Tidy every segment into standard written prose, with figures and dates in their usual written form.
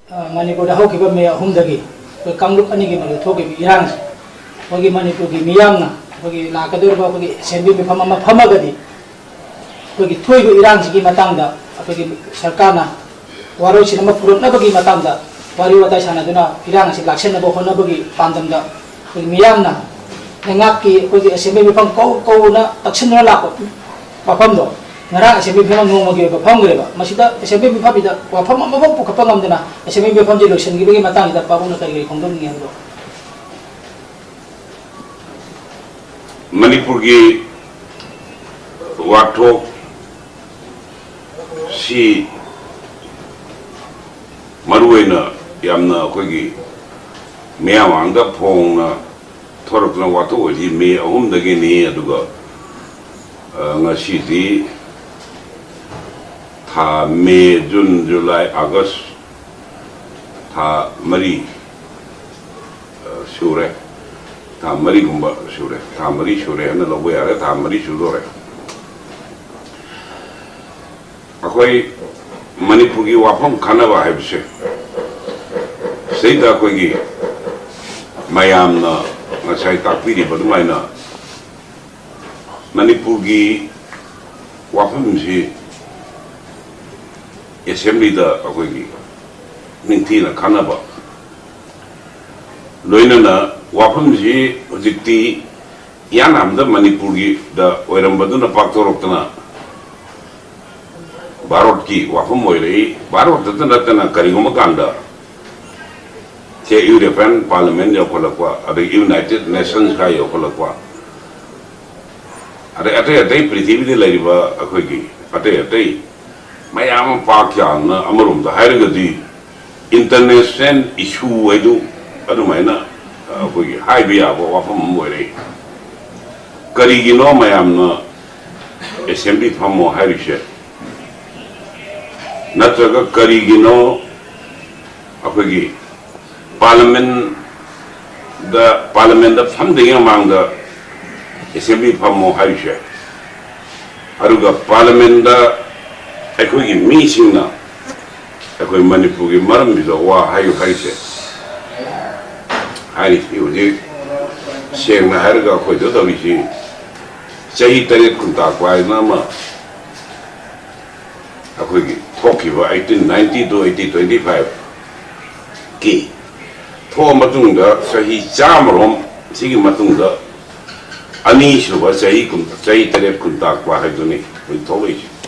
manipur da hokiba me ahumdagi kangluk ani gi mari thoki irang hogi manipur gi miyamna hogi lakadurba hogi sembi mi phama phamagadi hogi thoibu irang gi matangda hogi sarkarna waroi sinama purutna bagi matangda wari watai sanaduna irang si laksenna bo honna bagi pandamda hogi miyamna ngaki hogi sembi mi pham ko na taksinna lako papamdo ngarang SMB pham ngomagi ba pham greba masida SMB pham ida wa pham amabang pu kapang amdena SMB pham je lotion gi bagi matang ida pabuna kai khongdom ngi ando manipur gi wato si maruena yamna kogi meawangda phongna thorokna wato ji me ahum dagi ni aduga ngasi di tha May, June, July, August tha mari shure tha mari gumba shure tha mari shure na lobo yare tha mari shudore akoi manipur gi wapam khana ba haibse seida koi gi mayam na ngasai takpiri badumai na manipur gi wapam si assembly da akogi ningthina khanaba loinana wafam ji hojikti yanamda manipur gi da oirambaduna paktoroktana barot ki wafam oirei barot tatana karigoma kanda che European Parliament yokolakwa ada United Nations ka yokolakwa ada ate prithvi de lariba akogi ate mayam pakyan amarum da hairagadi international issue edu adumaina koi haibia bo wafam moire karigino mayam na assembly phamo hairishe natraga karigino akogi parliament da famdinga mangda assembly phamo hairishe aruga parliament da aikogi misingna akoi manipur gi maram bido wa hayu haise hari yuji sengna harga koi do bisi chahi tare kunta kwai nama akoi gi thoki ba 1890 to 1825 ki tho matungda chahi chamrom sigi matungda ani shuba chahi tare kunta kwa haiduni koi thoi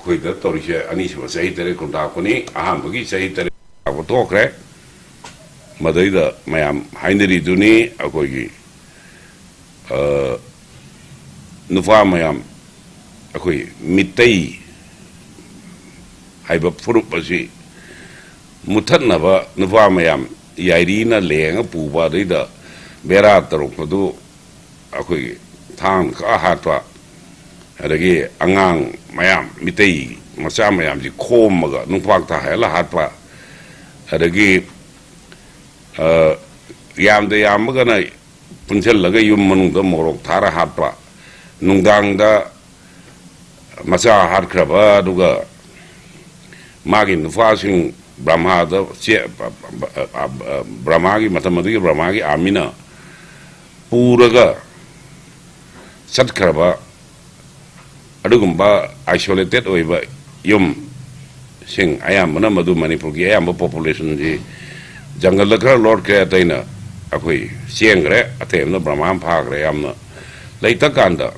koida torishe aniswa sahi tere kundakuni ahambagi sahi tere abo tokre madaida mayam haineri duni akogi nufa mayam akoi mitai haiba furup asi muthanaba nufa mayam yairina lenga puba deida bera taruk padu akoi thang ka hatwa adagi angang mayam mitei macha mayam ji khomaga nungpak ta hela hatpa adagi yamda yamaga na punchal laga yum manung da morok thara hatpa nungdang da macha hat kraba duga magin nufasing brahma da che brahmagi matamadi brahmagi amina puraga sat kraba adugumba isolated oiba yum sing ayambana madu manipur gi ayamba population ji jungle la kra lord kra taina akoi siengre atemna brahman phagre yamna leita kanda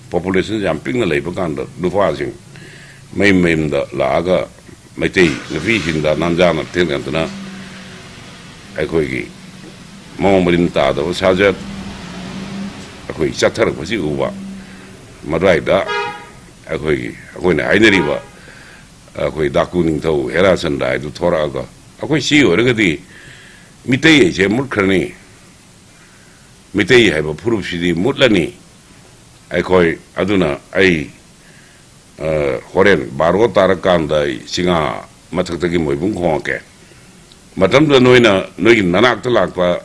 population jam ping na leiba kanda dufa sing mem da laga maitei nafi hinda nanjana tenantana akoi gi mongmarin ta da sajat akoi chathar basi uba madrai da akoina aineriba akoi dakuning tau hera sandai du thoraga akoi si oragadi mitei je murkhani mitei haiba phurup sidi mutlani akoi aduna ai horen baro tarakanda singa mathakdagi moibung khongke matamda noina noigi nanak ta lakpa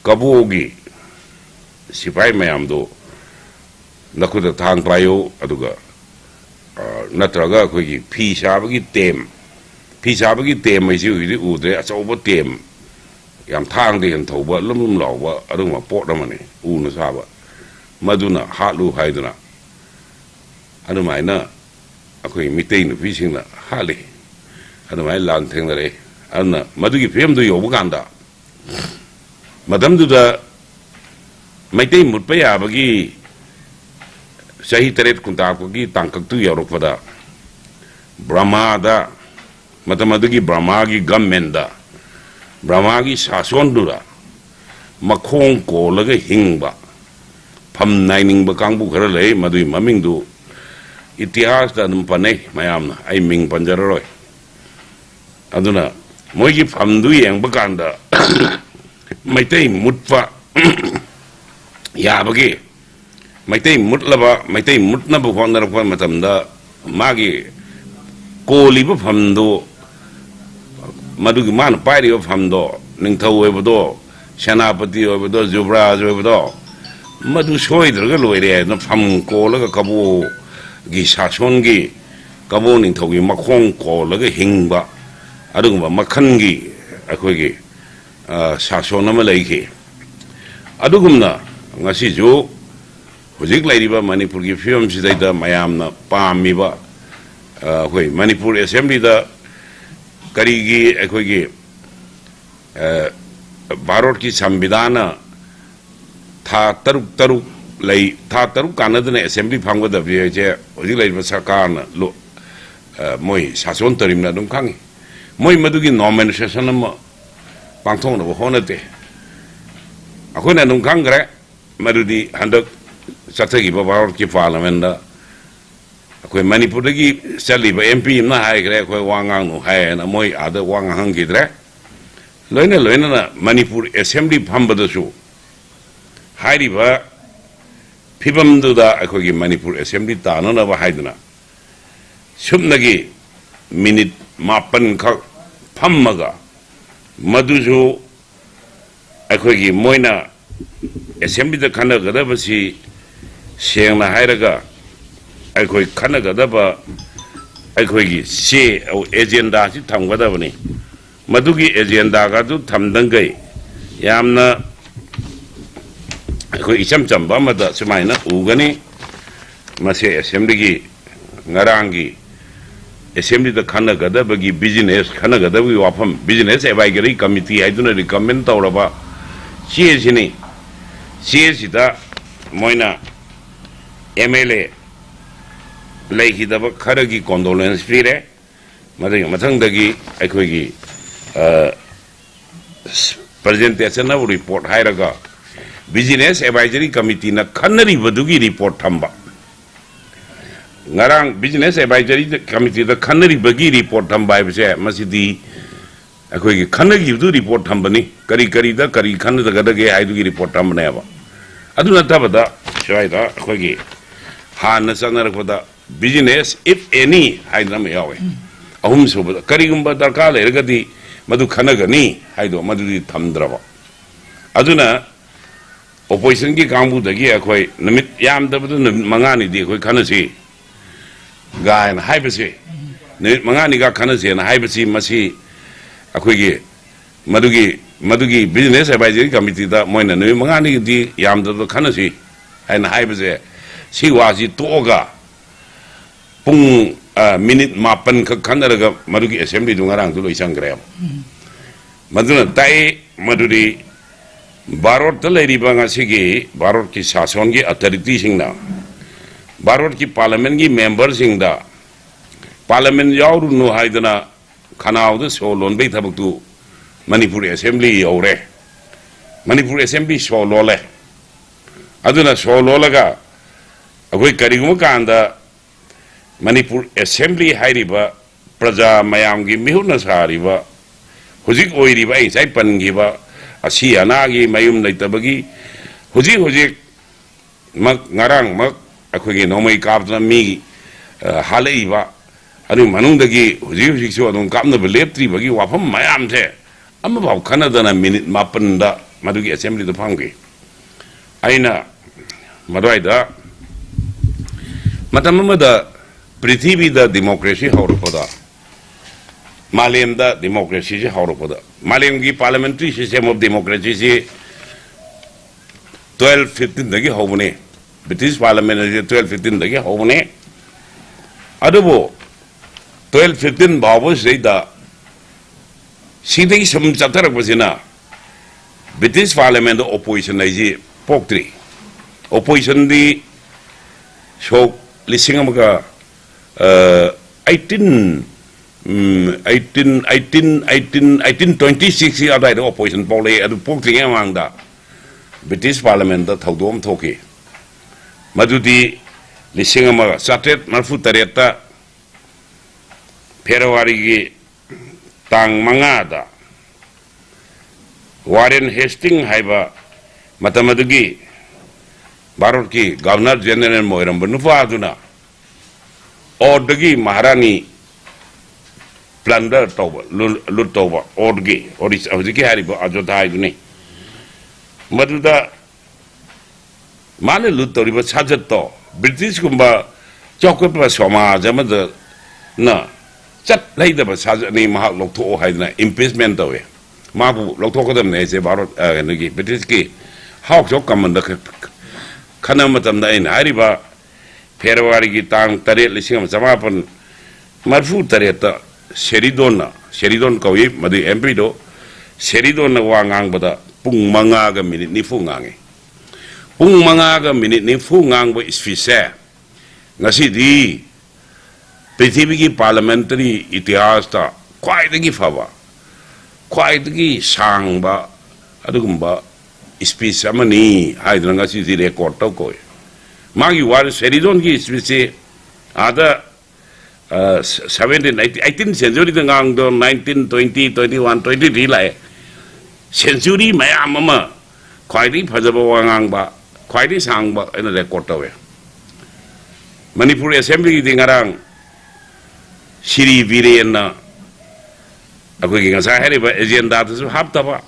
kabugi sipai mayam do nakuda thang payo aduga नत्रगा अखोगी फी साबगी टेम मैसी हुई उद्रे अचौब टेम याम थांग दे हन थौबा लुम लावबा अरुमा pot अमने उन साबा मदुना हालु हाइदुना अरुमाइना अखोई मितै नुपीसिंगना हाले अरुमाइ लान थेंगरे अरुना मदुगी फेम दु योबु कांदा मदमदुदा मैतै मुटपा याबगी सही तरेत कुंताकोगी तांकक्तु यौरकपदा ब्रह्मादा मतमदुगी ब्रह्मागी गवर्नमेंटदा ब्रह्मागी शासनदुरा मखों कोलगा हिंगबा फम नाइनिंगबा कांगबु खरा लय मदुई ममिंगदु इतिहास दा नम पने मयामना आई मिंग पंजररोय अदुना मोइगी फमदु येंगबा कांदा मैतै मुटपा याबगे मैतै मुटलबा मैतै मुटनबा होनरपा मतमदा मागी कोलिबा फमदो मदुगी मान पाइरिबा फमदो निंगथौ ओइबदो सेनापति ओइबदो जुबराज ओइबदो मदु सोइद्रगा लोइरे न फम कोलगा कबो गी शासनगी कबो निंगथौगी मखों कोलगा हिंगबा अदुगुंबा मखनगी अखोगी शासन अमा लैखि अदुगुमना ngasiju hujik lairiba manipur gi film sidaida mayamna pamiba hoi manipur assembly da karigi akoigi bharot ki samvidhana tha taruk lai tha taruk kanadna assembly phangwada bi je hujik lairiba sarkarna lo moi sason tarimna dum khangi moi madugi nomination ama pangthong na honate akona dum khangre मरुदी हंदक सत्सगी बाबार की parliament अखोई मणिपुर की चलीब MP ना हाइग्रे अखोई वांगांग नु हाय ना मोई आदा वांगांग गिद्रे लोइना Manipur assembly फंबदसु हाइरिबा फिबमदुदा अखोई मणिपुर असेंबली ताननबा हाइदना सुमनगी मिनिट 9 खक फममगा मदुसु अखोई मोइना assembly da khana gada basi sengna hairaga aikoi khana gada ba aikoi gi se au agenda si thamgada bani madugi agenda ga du thamdangai yamna aikoi icham chamba mada sumaina ugani mase assembly gi ngarangi assembly da khana gada bagi business khana gada wi wafam business advisory committee aiduna recommend tawraba sini CSida moina MLA laihidaba kharagi condolence pire mathangdagi aikoigi presentation na report hairaga business advisory committee na khanari badugi report thamba ngarang business advisory committee da khanari bagi report thamba bise masidi अखोई खनगी report थम्बनी करी दा करी खन दगदगे आइदुगी report थम्बनेबा अदु नतबदा स्वाइदा अखोई हान चनरखदा business if any हाइदम यावे अहुम सुबदा करीगुंबा दरकार लेरगदी मदु खनगनी हाइदो मदुदी थम्द्रबा अदुना ओपोजिशन की कांगबुदगी अखोई नमित यामदबदु मंगानी दी अखोई खनसी गायन हाइबसे नमित मंगानी गा खनसे ना हाइबसी मसी अखोगी मदुगी बिजनेस एडवाइजरी कमिटी दा मोइना नुई मंगानी दी यामदो खनसी हाइना हाइबसे सिवाजी तोगा पुंग मिनिट 9 ख खनरगा मदुगी असेंबली दुंगारांग दु लोइसंग्रे मदुना ताई मदुदी भारत द लेरिबा ngasiगी भारत की शासन की अथॉरिटी सिंगना भारत की पार्लियामेंट की मेंबर सिंगदा पार्लियामेंट यावरुनु हाइदना खनाउद सो लोनबे थबकतु मणिपुर असेंबली यौरे मणिपुर असेंबली सो लोले अदुना सो लोलगा अखोई करिगुम कांदा मणिपुर असेंबली हाइरिबा प्रजा मयामगी मिहुना सारिबा हुजिक ओइरिबा इसाइ पनगिबा असी अनागी मयुम लैतबगी हुजिक मक ngarang मक अखोई नोमै काबना मी हालैबा अनु मनुंदगी हुजिक सो अदुम कामनबा लेप्त्रिबगी वाफम मयामसे अमबाव खनदना मिनिट 9 दा मदुगी असेंबली द फंगे आइना मदवाइदा मतममदा Prithivida democracy haurupada. Malemda democracy haurupada. Malemgi parliamentary system of democracy is 12-15 dagi haubune. British parliament is 12-15 dagi haubune. Adubo 12-15 babu sayda sidai sam chatarak basina British parliament opposition is pokri. Opposition di so lising amaga 1826 ada the opposition pole adu pokri amangda British parliament da thodom thoki madudi lising amaga satet marfu tareta February gi tang mangada Warren Hastings haiba matamadugi Bharat ki Governor General Moiram Banufa aduna Ordagi Maharani plunder toba lut toba Ordgi Oris Aviki Hariba Ajota iduni Maduda Mane lut toriba Sajato British Kumba Chokopa Soma Jamada na Chat later but Sajani Mahak Lokto Haidna impeachment away Mabu Lokokadam Nese Bharat Nagi British ki how Jokamanda Kanamatam in Hariba February gi tang taret lising samapan marfu tareta Sheridon kawi madi MP do Sheridon na wangang bada pung mangaga minute ni fungangi pung mangaga minute ni fungang bo isfise ngasi di Prithvi ki parliamentary itihas ta khwaidagi phaba khwaidagi sangba adugumba speech amani haidra ngasi di record to koi magi war Sheridon ki speech ada 18th century dangang do 19 20 21 23 lai century mayam ama khwaidagi phajaba wangang ba khwaidagi sangba ena record to we Manipur assembly ki dingarang Shri Virena akoi ki ngasa hariba agenda tu haptaba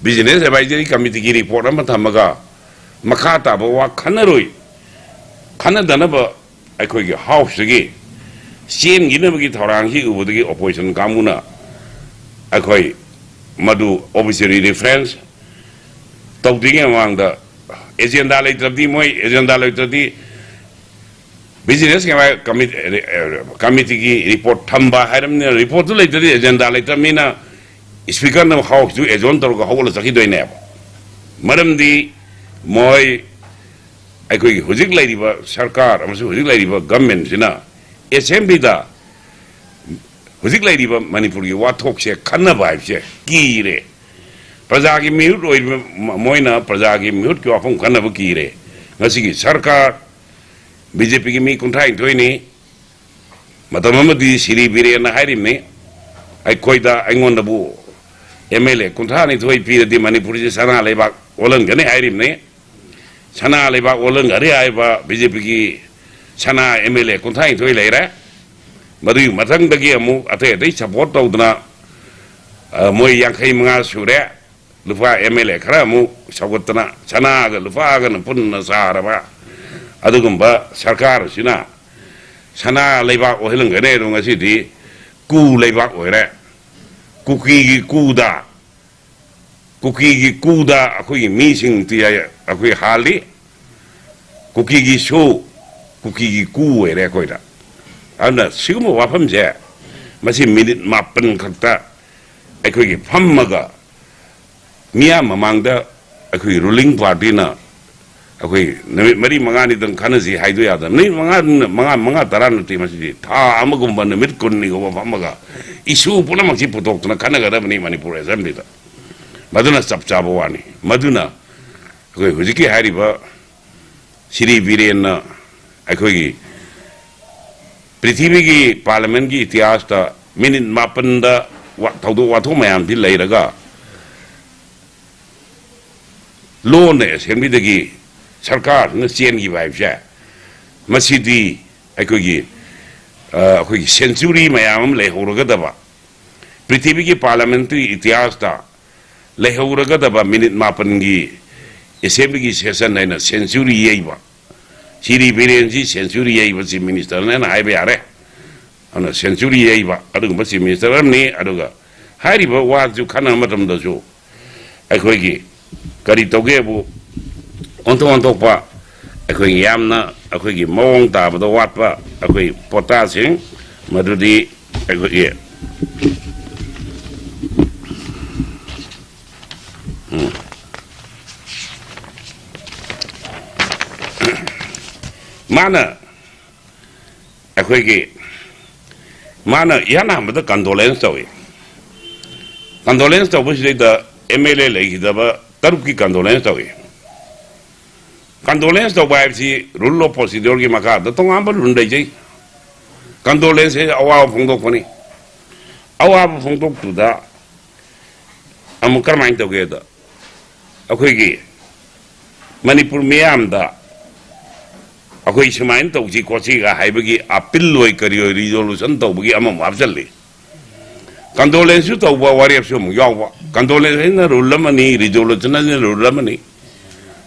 business advisory committee ki report ama thamaga makata ba wa khanaroi khanadana ba akoi ki house gi sen gi na gi thorang hi ubudi gi opposition kamuna akoi madu obviously reference tawding among the agenda later moi agenda later business committee ki report thamba haramne report later agenda later mina speaker na house to ejon tor ko hawla sakhi doine maram di moi akoi hujik laiba sarkar amasu hujik laiba government sina assembly da hujik laiba manipur gi wathok se khanna bai se ki re praja gi mute oi moina praja gi mute ko apong khanna bu ki re ngasi gi sarkar BJP ki mi kunthai toini matamamadi Shri Virena harimne ai koida aingon bu MLA kunthani thoi pi di manipur ji sana lebak olan gane harimne sana lebak olan gari aiba BJP ki sana MLA kunthai thoi leira madu mathang dagi amu ate dei support tawdna moi yankhai manga sure lufa MLA khara mu sawatna sana ga lufa ga punna saraba adugumba sarkar sina sana lebak ohelang gane ro ngasi di ku lebak oire kuki gi kuda akoi missing ti akoi hali kuki gi show kuki gi ku oire koida ana sigumo wafam je masi minute mapan khakta akoi gi phammaga miya mamangda akoi ruling party na akoi mari mangani dang khanaji haidu yada nei manga taran ti masi tha amagumba na mit kunni go phammaga issue puna maki putok na khanaga da bani manipur assembly da maduna sapchabo wani maduna akoi hujiki hariba Shri Virena akoi gi Prithvi ki parliament ki itihas ta minute mapan da thaudu watho mayam bi leiraga law ne assembly da gi sarkar na chen gi vibe ja masidi akoi gi century mayam le horaga da ba Prithvi ki parliamentary itihas ta le horaga da ba minute mapan gi assembly ki session na century yei ba Siri Birenzi, Century was the minister, and I be are on a century ava, Adugasi Minister Amni, Aduga. Hariba was you can't matam the show. A quiggy, Karitogebu, Ontopa, a quig yamna, a quiggy mong tab, the wapa, a quig potassium, Madudi, a quig. Mana, a quiggy. Mana, Yana, but the condolence away. Condolence of which the MLA like the Taruki condolence away. Condolence of wives, rule of procedure, Maka, the Tongamba Runday. Condolence is our Fungoponi. Our Fungop to the Amukamine together. A quiggy. Manipur Miamda. A quick mind of Jikochiga, Hibegi, a pillow career resolution to be among absolutely. Condolence to warrior sum, Yawa. Condolence in the Rulamani, resolution and Rulamani.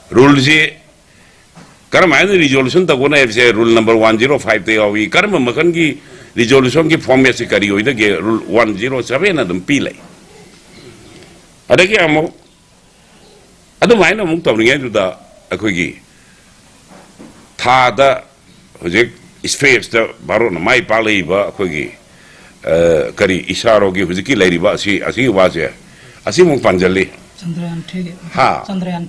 Rules Karamani resolution to one FCA rule number 105 day of Karma Makangi resolution give form as a career, the rule 107 and them Pile. Adakamo I don't mind a monk of to the Aquigi. Tada is faced the Baron, my paliva, Quiggy, Kari Isarogi, who's a key lady, as he was here. As he moved Panjali. Ha, Chandrayan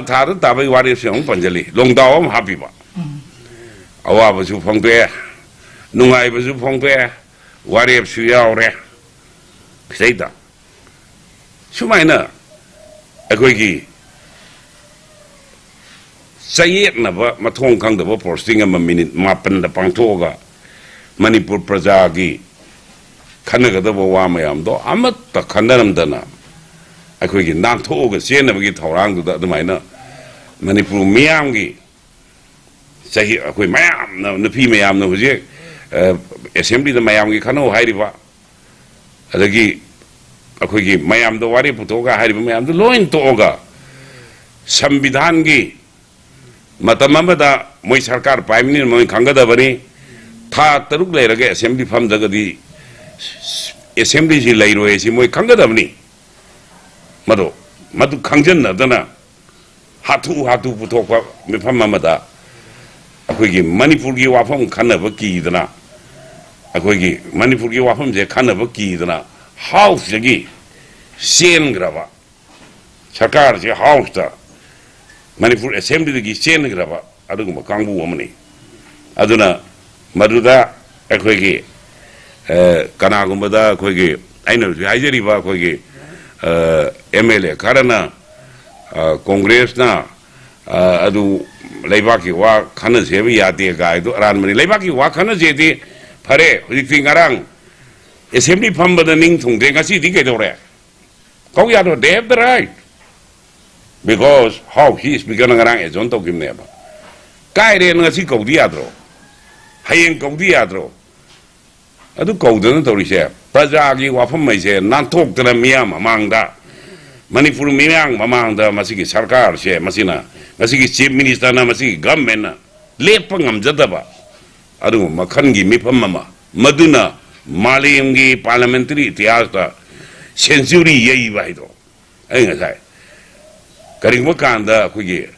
Tada, Tabi, what is young Panjali, long down, happy one. Awa was you from there, Nungai was you from there, what if you are there? Say that. Shumina, a Quiggy. Say it never, Matong Kang the posting a minute, Mapan the Pantoga, Manipur Prajagi, Kanaga the Wamayam, though I'm at the Kandaram Dana. I could get not toga, see never get around to the minor. Manipur Miangi. Say, I quit Mayam, no, the P Mayam, no, assembly the Mayami Kano, Haidiva. Adagi, I could get Mayam the Wari Putoga, Haidiva, the Loin Toga. Sambidangi. Matamamada, Moy Sarkar, Prime Minister, Moy Kangada Bani, Ta Taruk assembly from the assembly Lairo, Moy Kangada Bani. Madu Kangan, Dana, Hatu Putoka, Mipamamada, a quickie, Manipuri Wafam, Kanavaki, Dana, a quickie, Manipuri Wafam, the Kanavaki, Dana, House Yagi, Sien Grava, Sarkar, the house. Manipur assembly the Gishen Grava, Aduma Kangu woman. Aduna Maduda, a quiggy, Kanagumada, quiggy, I know, Hajariva, quiggy, MLA, Karana, Congress na, Adu Lebaki, wa Kanas heavy Yati guy, Ranmani, Lebaki, wa Kanas Yeti, Pare, Rifingarang, assembly pumba the Ningtung, they can see the Gedore. Koyado, they have the right. Because how he is beginning around is on talking never. Kairi and Nasico diadro. Hayen go diadro. I do go to the Torisha. Prajagi Wafam may say, not talk to the Miam among that. Manipur Miang among the Masiki Sarkar, share Masina, Masiki Chief Minister Namasi, Government, Lepangam Jadaba. I do Makangi Mipamama, Maduna, Malimgi Parliamentary Theater, Century Yei Vido. I Karingmakanda, Quiggy.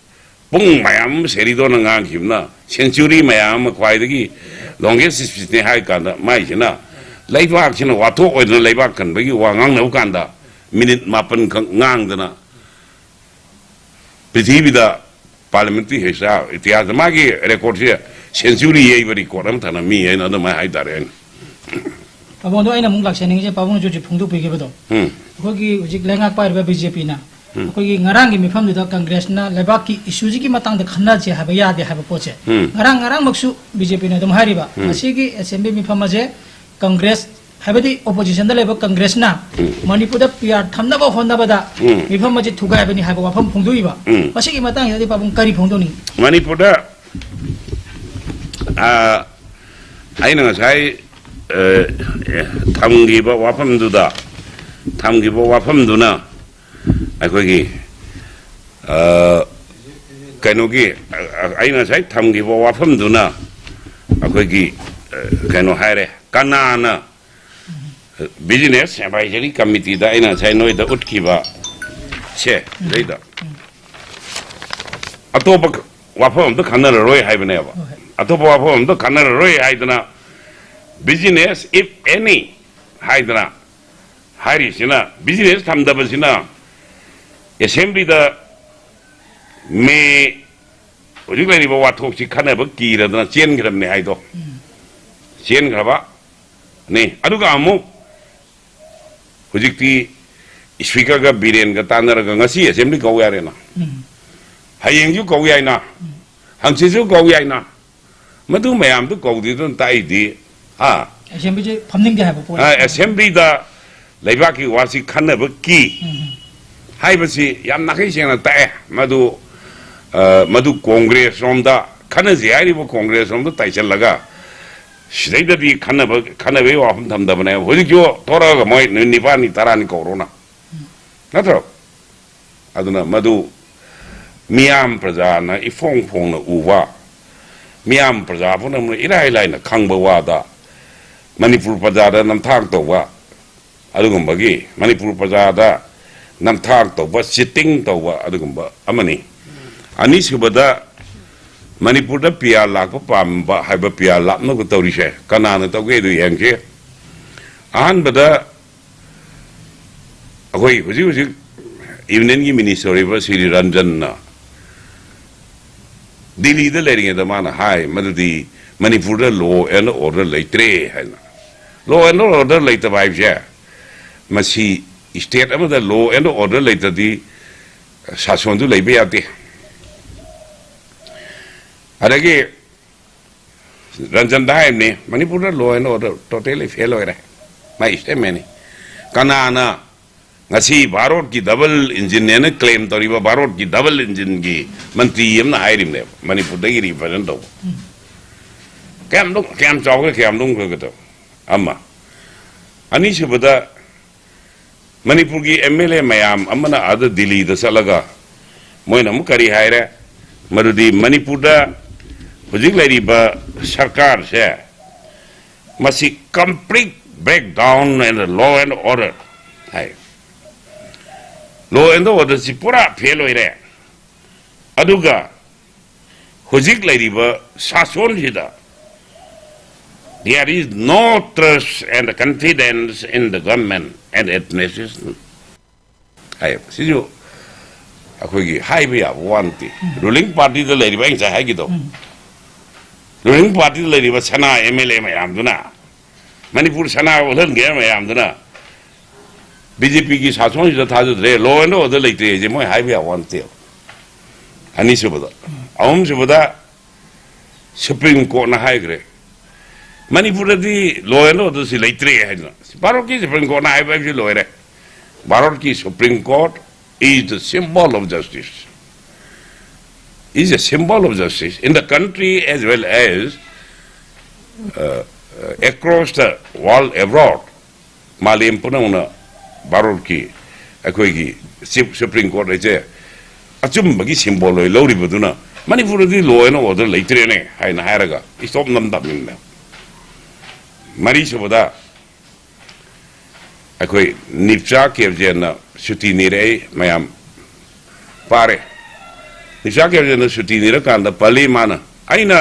Pung Mayam, Seridon and Himna, Century Mayam, Quidigi, longest is the high kanda, Majina. Late action of Wato or the Labakan, Bagi Wang Okanda, Minute Mapan Nangana. Pitibida, Parliamentary Hesa, it has a Magi record here, Century every quarter, and me and other my Hidaren. I want to end a monk like sending a Pavon to Pundu Pigido. Hogi, which is Langak by BJP. Kogi ngarangi mi pham da congress na lebaki issue ki matang da khana je haba ya de haba poche ngarang maksu bjp na dum hariba asigi assembly mi pham je congress habadi opposition da leba congress na manipur da pr thamna ba honna ba da mi pham je thuga habani haba wa pham phungdui ba asigi matang ya de pabung kari phungdoni manipur da aina sai thamgi ba wa pham du da thamgi ba wa pham du na I ꯀꯩꯅꯣꯒꯤ ꯑꯩꯅ ꯉꯁꯥꯏ ꯊꯝꯈꯤꯕ ꯋꯥꯐꯝꯗꯨꯅ ꯑꯩꯈꯣꯏꯒꯤ ꯀꯩꯅꯣ ꯍꯥꯏꯔꯦ ꯀꯅꯥꯅ business advisory ꯀꯃꯤꯇꯤꯗ ꯑꯩꯅ ꯉꯁꯥꯏ ꯅꯣꯏꯗ ꯎꯠꯈꯤꯕ ꯁꯦ ꯁꯤꯗꯩꯗ ꯑꯇꯣꯞꯄ ꯋꯥꯐꯝ ꯑꯝꯇ ꯈꯟꯅꯔꯔꯣꯏ ꯍꯥꯏꯕꯅꯦꯕ ꯑꯇꯣꯞꯄ ꯋꯥꯐꯝ ꯑꯝꯇ ꯈꯟꯅꯔꯔꯣꯏ ꯍꯥꯏꯗꯅ business if any 하이드나 하이리시나 비즈니스 탐다버시나 에셈비다 메 어디가리 뭐 와톡시 카네버 기라드나 젠그럽네 하이도 젠그럽아 네 아두가 아무 호직티 스피커가 비렌가 따나라가 ngasi 에셈비 거우야래나 하이행주 거우야이나 항치주 거우야이나 Madhu ma'am तो कौदी तो ताई दी हाँ असेंबली जे फंडिंग दे है वो असेंबली दा लेबा की वासी खाने बकी हाई बसी याम नाखी सेंग ना ताई मधु कांग्रेस रोम दा खाने ज़ियारी वो कांग्रेस रोम तो ताई चल लगा शिदाई दा भी खाने वे वापम थम दा बने वो जो थोड़ा का मोई निपानी तारानी कोरोना ना तो अदुना मधु मियाम प्रजाना इफोंग फोंग ना उवा मियाम प्रजा पुनः इराई लाइन खंग बवादा मणिपुर प्रजा दा नमथाक तोवा अदुगुंबगी मणिपुर प्रजा दा नमथाक तोवा सिटिंग तोवा अदुगुंबा अमनी अनिसुबदा मणिपुर दा पिया लाख पामबा हाइबा पिया लापनो को तौरिशे कनाना तौगे दु यंगे आन बदा अखोई हुजी हुजी इवनिंग की मिनिस्टर रिवर श्री रंजन ना दिल्ली दा लेरिंग दा माना हाई मददी मणिपुर दा लॉ एंड ऑर्डर लेत्रे है ना लॉ एंड ऑर्डर लेता बाइब जे मसी स्टेट अमदा लॉ एंड ऑर्डर लेता दी शासन दु लेबे याते अदगे रंजन दाई ने मणिपुर दा law and order totally fail हो रहा है मैं इसे मैंने कनाना ngasi भारत की डबल इंजन ने क्लेम तोरीबा भारत की डबल इंजन की मंत्री यमना हाइरिम ने मणिपुर दगी रिप्रेजेंट हो कैम चावगे कैम दुंग गतो अम्मा अनि सुबदा मणिपुर की एमएलए मयाम अमना आद दिल्ली द चलगा मोइना मु करी हाइरे मरुदी मणिपुर दा हुजिक लेरिबा सरकार से मसी complete breakdown in the law and order हाय लॉ एंड ऑर्डर से पूरा फेल हो रहा है अदुगा हुजिक लेरिबा शासन जिदा there is no trust and confidence in the government and administration ay sijo akogi haibe ya wanti ruling party da leiriba insa haigido ruling party da leiriba sana mla mayam duna manipur sana ulan ge mayam duna BJP की शासन जो था जो रे law and order लेते हैं जे मैं high भी आवांते हो अनी सुबदा आउम सुबदा सुप्रीम कोर्ट ना हाई करे मणिपुर दी लॉ एंड ऑर्डर से लेते हैं ना भारत की सुप्रीम कोर्ट ना हाई भी लॉ है भारत की supreme court is the symbol of justice is a symbol of justice in the country as well as across the world abroad मालूम पुनः भारत की अखोई सुप्रीम कोर्ट ऐसे अचुम्बगी सिंबल होई लौरिबदुना मणिपुर दी लॉ एंड ऑर्डर लेत्रेने हाइना हायरगा स्टॉप नमदामिन मरी सुबदा अखोई निफ्चा केवजेना सुटी निरे मयाम पारे निफ्चा केवजेना सुटी निरे कांदा पली माना आइना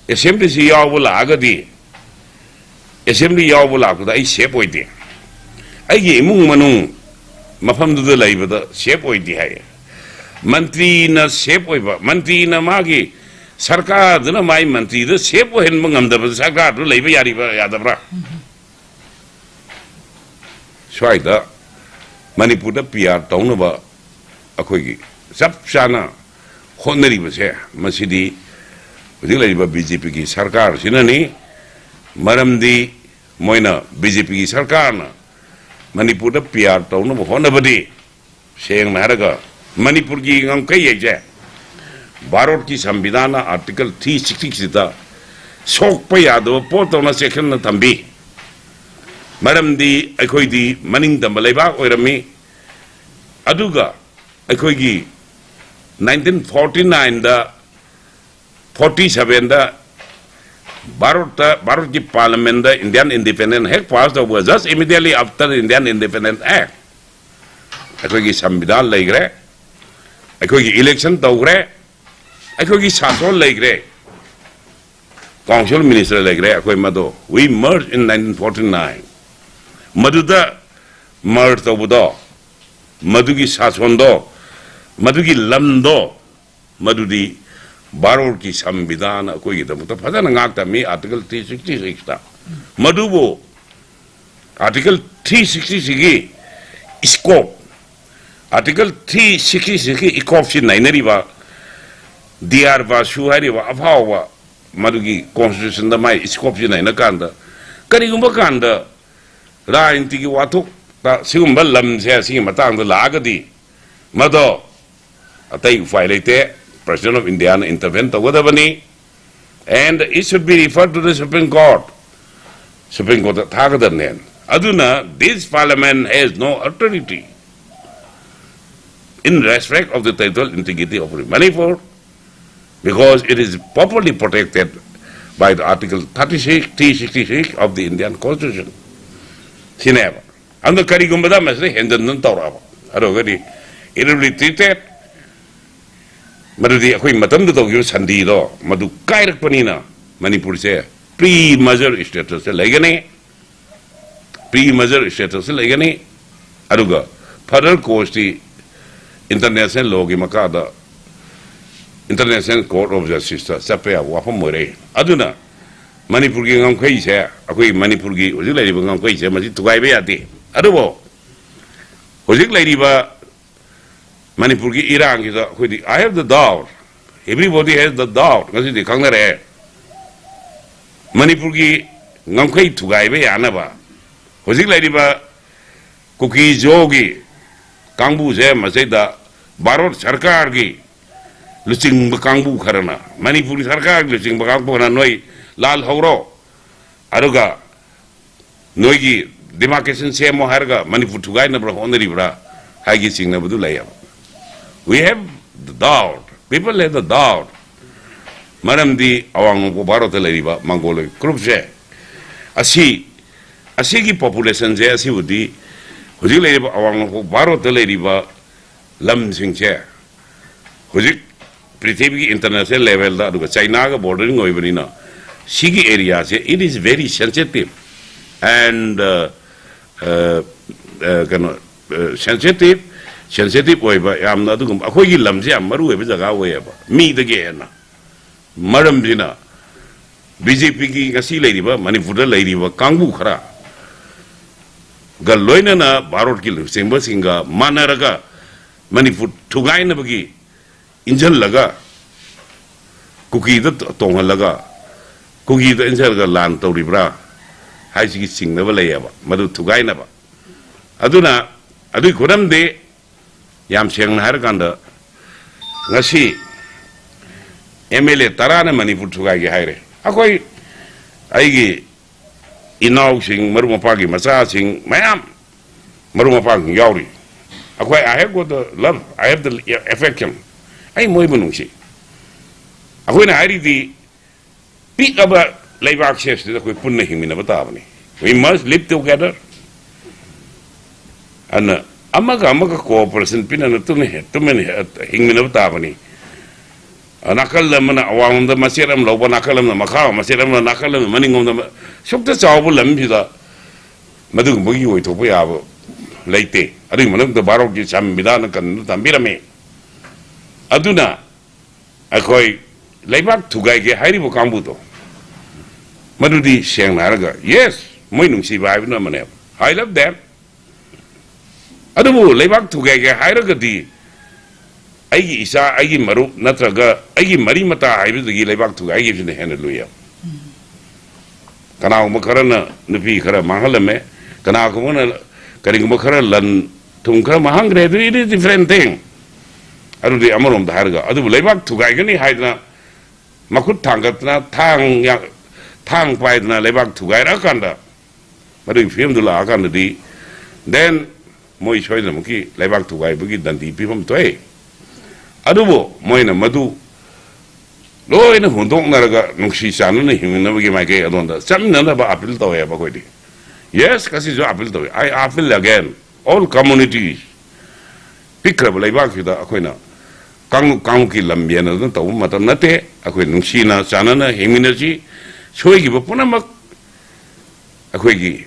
असेंबली सी यावला आगदी असेंबली यावला आगदा आई सेप होइदे अगे इमुंग मनुंग मफमदुदा लैबदा सेप होइदे हाय मंत्री न सेप होइबा मंत्री न मागी सरकार दना माई मंत्री द सेप होहेन मंगमदब सरकार दु लैबा यारिबा यादब्रा स्वाइदा मणिपुर द पीआर तौनबा अखोगी सब साना होनरिबसे मसिदी हुजिक लैबा बीजेपी की सरकार सिननी मरमदी मोइना बीजेपी की सरकार ना मणिपुर द पीआर तौनबा होनबदी सेंग नारगा मणिपुर की ngam-kai जे भारत की संविधान आर्टिकल 366 दा सोकपा यादव पोतौना सेक्शन न थंबी मरमदी अखोइदी मनिंग दम लेबा ओइरमी अदुगा अखोइगी 1949 da 47 da Bharat ki parliament da Indian Independence Act passed over just immediately after the Indian Independence Act. Akhoi ki samvidhan leigre, akhoi ki election tawgre, akhoi ki sason leigre, council minister leigre akhoi mado. We merged in 1949. Maduda merged tawbudo, madugi sason do, madugi lam do, madudi Bharat ki samvidhan akhoi ki damuta phajana ngakta mi article 366 ta. Madubo article 366 ki scope Article 366 𝐒𝐀𝐍𝐀𝐋𝐄 nainariba DR ba shuhariba afawa madugi constitution da mai scope naina kanda karigumba kanda rainti ki wathuk ta sigumba lam se sigi matang da lagadi mado atai ufai leite president of India na intervene tawadabani and it should be referred to the Supreme Court thagadan aduna this parliament has no authority in respect of the territorial integrity of Manipur, because it is properly protected by the Article 366 of the Indian Constitution. Sineva. And the Karigumbada Masri Hendan Toraba. Arogadi. It will be treated. Madudi Akui Matam to use Sandido, Madu Kairak Panina, Manipur say, pre-measure status legane, pre-measure status legane, Aruga. Further course the International law ki makada International Court of Justice sapya wafam more aduna Manipur ki ngam khoi se akoi Manipur ki hojik lai ba ngam khoi se masi tugai be ati adubo hojik lai ba Manipur ki irang ki khoi I have the doubt, everybody has the doubt ngasi di khang na re Manipur ki ngam khoi tugai be yana ba hojik lai ba 𝐒𝐀𝐍𝐀𝐋𝐄 Kangbu se masida Bharat Sarkar ki lucing bakangbu karana Manipuri Sarkar lucing bakangbu karana noi lal hauro aruga noi ki demarcation se mo harga Manipur thugai na bra honari bra hagi sing na budu laya. We have the doubt, people have the doubt maram di awang ko Bharat leriba mangolo group se asi ki population se asi budi hojik leriba awang ko Bharat leriba lam singche hojik prithvi international level da aduga China ga bordering oibanina sigi area se it is very sensitive and sensitive oiba yamna adugum akhoi gi lam se amaru oiba jaga oiba mi da ge na maram dina BJP ki ngasi leiriba Manipur da leiriba kangbu khara galoina na Bharat ki singba singa manaraga Manipur thugai na bagi injal laga 𝐒𝐀𝐍𝐀 tongal laga 𝐒𝐀𝐍𝐀 injal ga lan tawribra haisi ki singna ba layaba madu thugai na ba aduna adu kuram de yam sengna har kanda ngasi MLA tarana Manipur thugai gi haire akoi aigi inaw sing marumapa gi masa sing mayam marumapa gi yauri akoi I have got the love, I have the affection ai moi bunung si akoi na hari di pick up a live access to akoi punna himina batabani we must live together and amaga cooperation pinana tumene hingmina batabani nakal mana awang da masiram loba nakalam na makha masiram na nakalam maningom da sukta chawbu lambida madu bogi oi to ya leite adu manam da Bharat ki samvidhan kan tambirame aduna akoi leibak thugai ge hairi bo kambu to madu di seng naraga yes moi nung si bai na mane I love them adu bo leibak thugai ge hairaga di aigi isa aigi maru natraga aigi mari mata haibu gi leibak thugai aigi jine hena luya kana mo karana nupi khara mahalame kana ko mona karing mo khara lan thum khara mahangre it is different thing adu di amarom da harga adu leibak thugai gani haidna makut thangatna thang paidna leibak thugai ra kanda madu film dula akanda di then moi choina muki leibak thugai bugi dandi pipam toy adubo moina madu loina hundong naraga nungsi sanu na himna bagi mai ke adonda samna na ba appeal to ya ba koi di yes kasi jo appeal to I appeal again all communities pikra balai ba khida akoina kang ki lambian na to matam na te akoi nungsi na sana na himina ji choi gi ba punamak akoi gi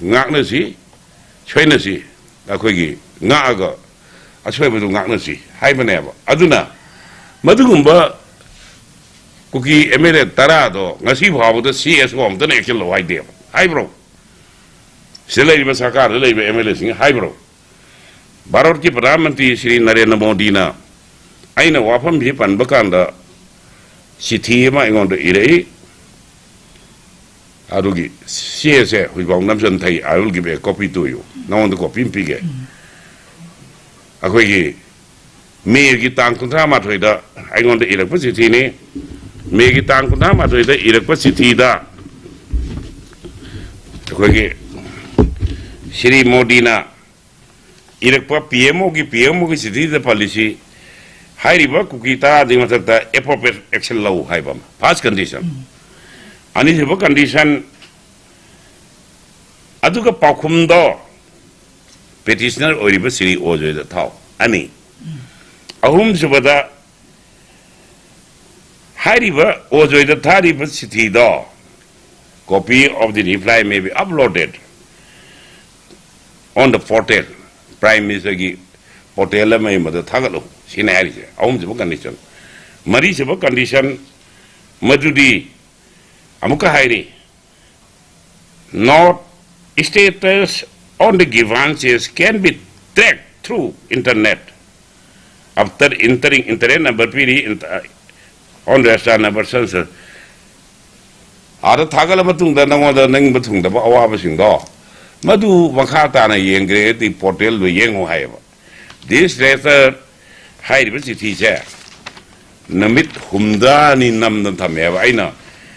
ngak na si choi na si akoi gi ngak ga achoi ba du ngak na si hai ba ne ba aduna madugumba kuki emele tarado ngasi bhabuda CS om tane action lo idea hai bro selai ba sakar lei ba emele sing hai bro baror ki pradhan mantri Shri Narendra Modi na aina wafam bi pan bakanda sithi ma ingon do irei adugi CS hui bang nam san thai I will give a copy to you na on the copy pige akoi gi me gi tang kun tha ma thoi da ingon do irek pa sithi ni Megi tang kun nama tu ida irak pa sithi da koi Shri Modi na irak pa PMO ki sithi da policy hai riba kukita di masak ta appropriate action lau hai bam first condition ani sebuah condition adu ka pakum do petitioner oriba Shri Ojoy da thau ani ahum sebada Hariba Ojoy the Thariba City do copy of the reply may be uploaded on the portal. Prime Minister gi portal may mother Tagalo, Sinari, Om's condition. Mary's condition Madudi Amuka Hairi. Not status on the grievances can be tracked through internet. After entering internet number on the restaurant number sensor. Ada Tagala Batung, the Namada Nang Batung, the Awabasing do. Madu Wakata na Yengre, the portal, the Yengo Haiva. This letter, high university chair. Namit Humdani Namdantameva, I know.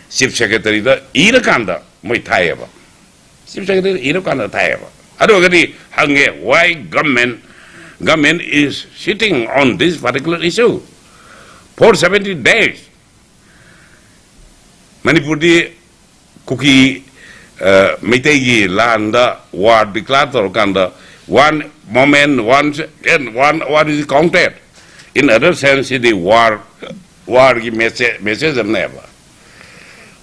Chief Secretary, the Irakanda, my Taiva. Chief Secretary, Irakanda Taiva. Adogati Hange, why government is sitting on this particular issue? For 70 days, Manipuri Kuki Mitegi Landa Ward declared Kanda one moment, one what is counted. In other sense, the war message of never.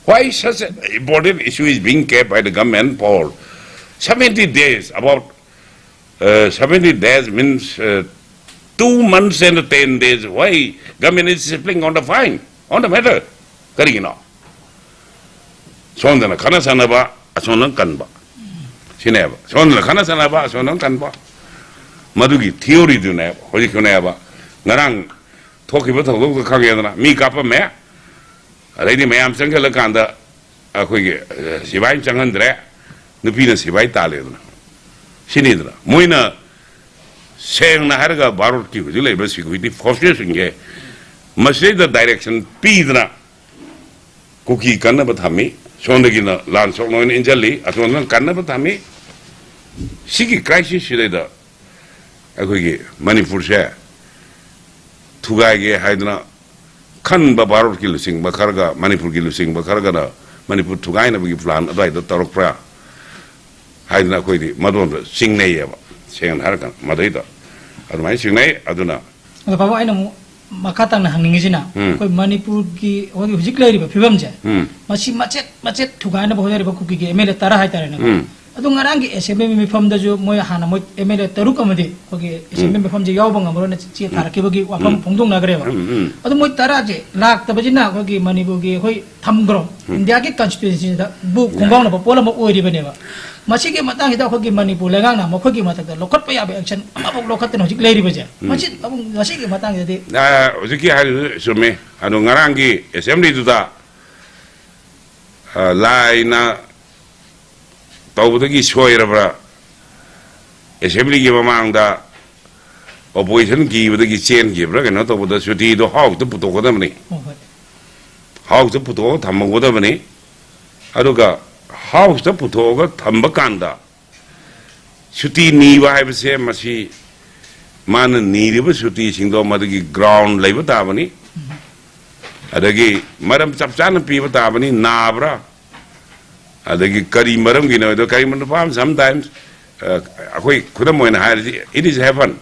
Why such an important issue is being kept by the government for 70 days? About 70 days means 2 months and 10 days. Why government is slipping on the fine, on the matter? Karina. Sondana Kanasanaba, Asonan Kanba. Sineva. Sondana Kanasanaba, Asonan Kanba. Madugi, theory do never, Hodikuneva. Narang, talk about the local Kagana, me kappa mare. A lady may am Sankalakanda, a quick Sivai Changandre, the Venus Sivai Talidna. Sinidra. Moina. Saying Naharga Baruki, the labor security, forcing must say the direction Pidra Cookie Kanabatami, Sondagina, Lanson in Jelly, Asonan Kanabatami, Siki crisis, Shida, Aguigi, Manipur share, Tugage, Hydra, Kanba Baruki sing Bakarga, Manipur Gilusing, Bakargana, Manipur Tugaina, we plan by the Tarokra, Hydra Quidi, Madonna, Sing Nayeva, saying Harkan, Madrida. Adumai singai aduna. Aga papa aina makata na hangingisina. Koi Manipur ki hogi hujikleri ba fibam je. Masi macet thugai na bahari ba kuki ke emele tara hai tara na. Adu ngarang ki SMB mi fam da jo moy hana moy emele taruk amadi hogi SMB mi fam je yaw bang amro na chi tara ke bagi wafam phongdong na gare ba. Adu moy tara je lak ta bajina hogi Manipur ki hoi thamgro. India ki constituency da bu khongong na ba pola mo oi ri ba ne ba. Masih ke matang kita hoki Manipur lengang na mokho ki matang da lokot pa ya ba action abok lokot no hik leri baja masih ke matang jadi oziki hari sume anu ngarangi assembly tu da laina tau gi soira bra assembly ki mamang da opposition ki gi chen ki bra kana tau da suti do hau tu puto ko da mani hau tu puto thamang ko da mani aduga House the Putoga, Tambakanda. Shuti Niva, I would say, Masi mana niriba suti singdo madagi ground lay batabani adagi maram chapchana pi batabani nabra adagi kari maram gino do kari maram farm sometimes akoi khudam moina hai it is heaven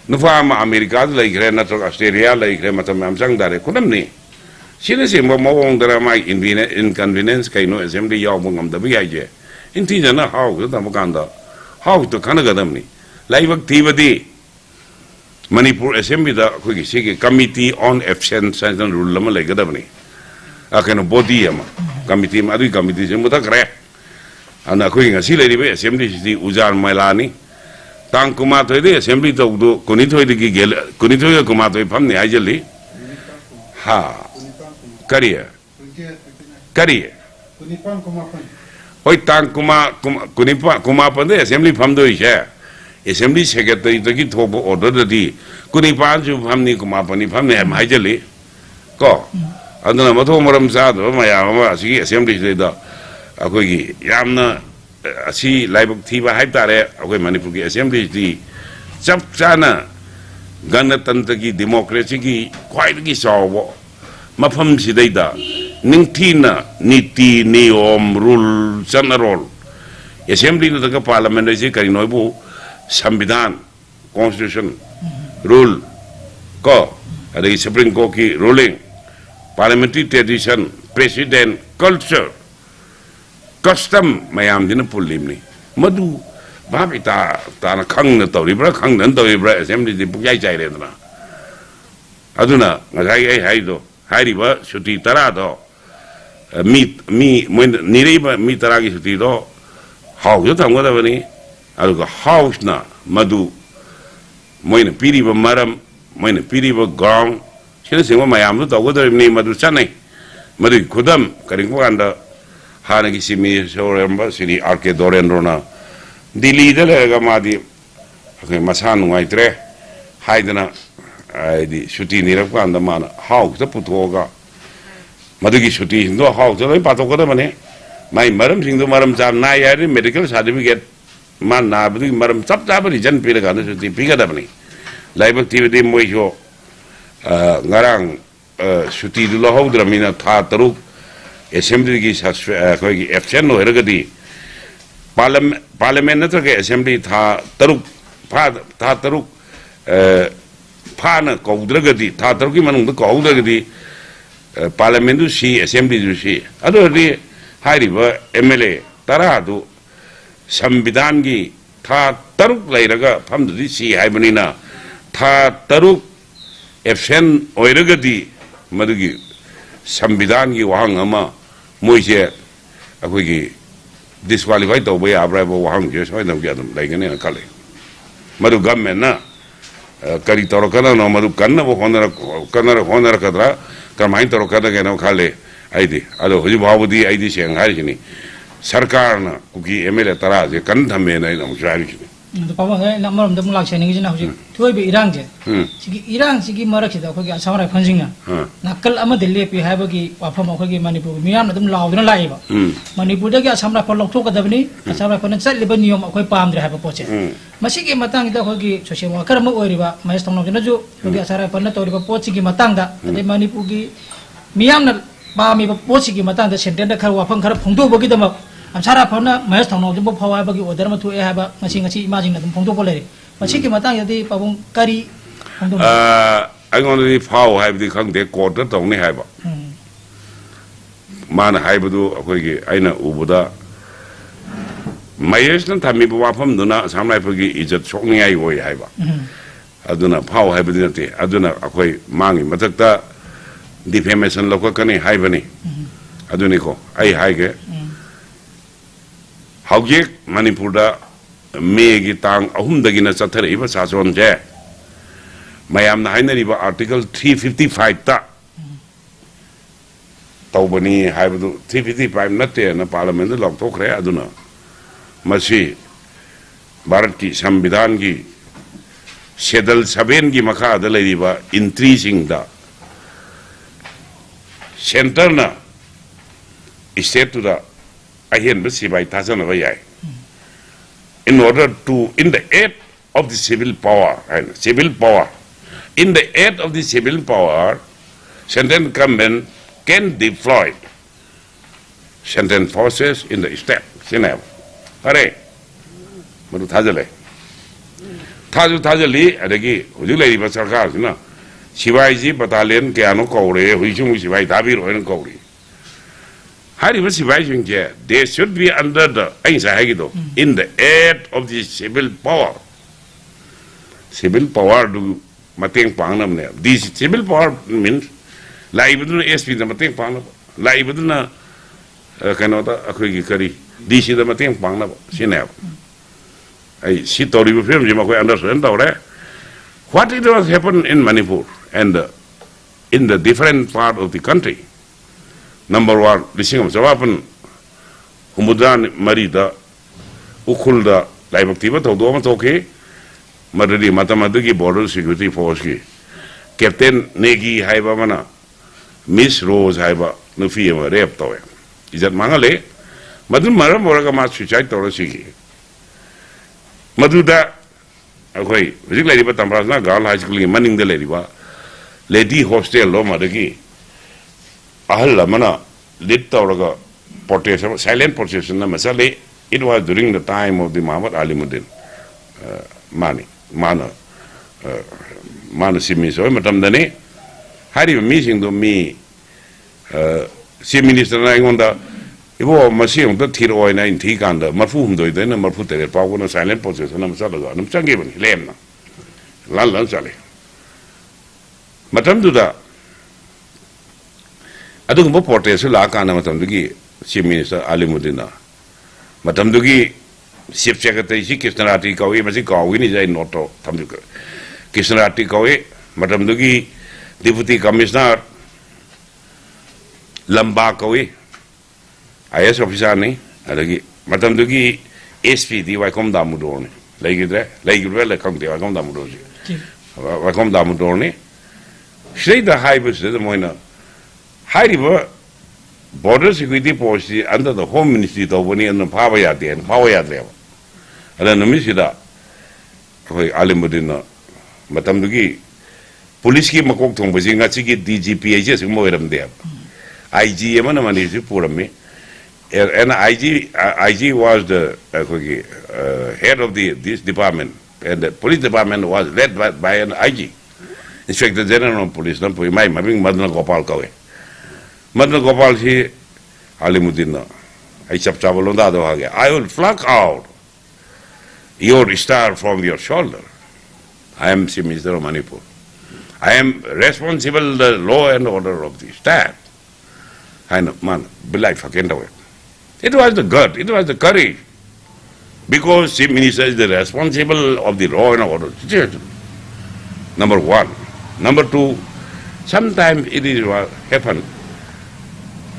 no farm America lay gre na to Australia lay gre matam am sang dare khudam ni sine se mo mong dara mai inconvenience kai no assembly yaw ngam da bi ai je inti jana how to tamukanda how to kana gadam ni lai bak thibadi Manipur Assembly da koi ki committee on absence sanction rule lama lai gadabni akeno body ama committee ma adu committee se muta kare ana koi ngasi lai be assembly si ujan mailani tang kuma thoi de assembly to do kuni thoi de ki gel kuni thoi kuma thoi pham ne ajali ha kariya hoi tang kuma kunipa kuma pande assembly pham do isha assembly secretary to ki thobo order di kuni panju phamni kuma pani phamne am haijali ko aduna matho maram sa do maya ma si assembly de da akoi gi yamna asi laibak thiba haitare akoi manipur ki assembly di chap chana ganatantra ki democracy ki khwai ki sawo mafam si dai da ningthina niti niyom rule chanarol assembly na ka parliament ji kari noibu संविधान constitution rule को अरे supreme court की ruling parliamentary tradition president culture custom मयाम दिन पुलिमनी मधु भाभी ताना खंग न तौरीब्रा खंग न तौरीब्रा असेंबली दि पुजाई चाहिए अदुना ngai ai hai do hairiba suti tara do mi nireba mi tara gi suti do hau yo tamga da bani aduga house na madu moina piriba maram moina piriba gong sina singwa mayam do tawga ni madu chanai madu khudam karing ko anda hana gi simi soramba siri arke dorendrona dili de lega madi okay masan ngai tre haidana ai di shuti nirap ko anda mana house ta putoga madu gi shuti do house do pa to ko da mane mai maram sing do maram jam na ya medical certificate man na budi maram chap chap ri jan pira ga su ti piga da bani laibak ti de moi ho ngarang suti du lo ho dra mina tha taru assembly gi ko gi absent no herga di parliament na to ke assembly tha taru pha na ko dra ga di tha taru ki manung da ko dra ga di parliament du si assembly du si ado di hairi ba mla tara du संविधान की था तरुक लाइरगा फमदि सी हाइबनिना था तरुक absent ओइरगदि मदुगी संविधान की वहांग अमा मोइसे अखोगी disqualify तौबा याब्रा बो वहांग जे सोइदम के अदम लाइगने खले मदु गवर्नमेंट ना करी तोरकना नो मदु कन्न बो होनर कदरा कमाइन तोरकना के नो खाले आइदि अदो हुजु भावदी आइदि सेंग हारिनि सरकार ना कुकी एमएलए तरा जे कन थमे नै नम जारि छि तो पावा है नमरम दम लाख सेनिंग जिना हुजि थोय बे इरांग जे सिगी इरांग सिगी मरक सिदा खोगी असमरा फंजिंगा नकल अमा दिल्ली पे हाबो की वाफम खोगी मणिपुर मियाम दम लाउदना लाइबा मणिपुर दगी असमरा फल लौथोक दबनी असमरा फन चलिबा नियम अखोय पामद्रे हाबो पोचे मसिगी मतंग दा खोगी सोशल वर्कर म ओरिबा महेश तंगनो जन जो खोगी असमरा फन तोरिबा पोचिगी मतंग दा अदे मणिपुर की मियाम न पामी पोचिगी मतंग दा सेंटेन दा खर वाफम खर फोंदो बगी दम सारा फना महेश तंगनो जब फवाय बगी ऑर्डर म थुए हाबा मसी ngasi इमेजिन दम फोंदो बोले मसी की मतंग यदि पाबुं करी फोंदो अगोनदि फाव हाइबदि खंदे कोर्ट दा तौने हाइबा मान हाइबदु अखोगी आइना उबुदा महेश न थामी वाफम दुना सामनाय फगी इज्जत सोकनियाय होय हाइबा अदुना फाव हाइबदि नते अदुना अखोय मांगी मथकता डिफेमेशन लको कने हाइबनी अदुनि को आई हाइगे हौजेक मणिपुर दा मे की तांग अहुम दगिना चथरइबा सासोन जे मयाम ना हाइनरिबा आर्टिकल 355 ता तौबनी हाइबदु 355 नते ना पार्लियामेंट दा लौथोखरे अदुना मसी भारत की संविधान की शेड्यूल 7 की मखा दा लेरिबा इंट्री सिंग दा सेंटर ना स्टेट दा अहिन बसी bye थासन बयाय in order to in the 8 of the civil power. Civil power. In the aid of the civil power, central government can deploy central forces in the state. Sinab. Hare. Madu thajale. Thajali, adagi, ujulay basarkar, na. Shivaji battalion kayano kaure, huishum Shivaji Tabir and Kauri. They should be under the in the aid of the civil power. Civil power do mateng pangnam ne. This civil power means lai beduna SP the mateng pangnam, lai beduna kanota akui kari. This is the mateng pangnam sinab. I see tori film jima koi understand tawre. What it was happened in Manipur and in the different part of the country. Number one, lisingam sawapan humudan marida ukulda laibaktiba tawdo toke madadi matamadagi border security force ki captain negi haiba mana Miss Rose haiba nufi ma rep tawe izat mangale madun maram boraga ma suicide tawra sigi maduda akoi vijik lady ba tamrasna girl high school ki maning de lady hostel lo madagi ahal mana lit tawraga protection silent protection na masale. It was during the time of the Muhammad Alimuddin mana simi so matam dane hari meeting do me chief minister na ngonda ibo masiong to thiro oina in thikanda marfu hum do na marfu tere pa ko na silent protection na masala ga nam change ban lem na lan chale matam duda adu mo protection la kana matam dugi chief minister Alimuddin na matam dugi chief secretary si Kishnarati kawi masi kawi ni jai noto thamdu Kishnarati kawi matam dugi deputy commissioner lamba kawi IS officer ni adagi matam dugi SP di Waikom Damudor ni lagi le kam di Waikom Damudor ji Waikom Damudor ni shrei the high bus the moina high river border security force under the home ministry to woni and power ya there ala no misida koi Alimuddin na matam dugi police ki makok thong baji nga chi ki DGPH se mo eram de IG emana mani si purami and IG was the head of this department and the police department was led by an IG Inspector General of Police na po mai mabing Madna Gopal kawe Madna Gopal si Alimuddin na ay chapchabalon da do hage I will pluck out your star from your shoulder. I am Chief Minister of Manipur. I am responsible the law and order of the state. And man, belai fakenda. It was the gut, it was the courage. Because Chief Minister is the responsible of the law and order. Number one. Number two, sometimes it is what happened.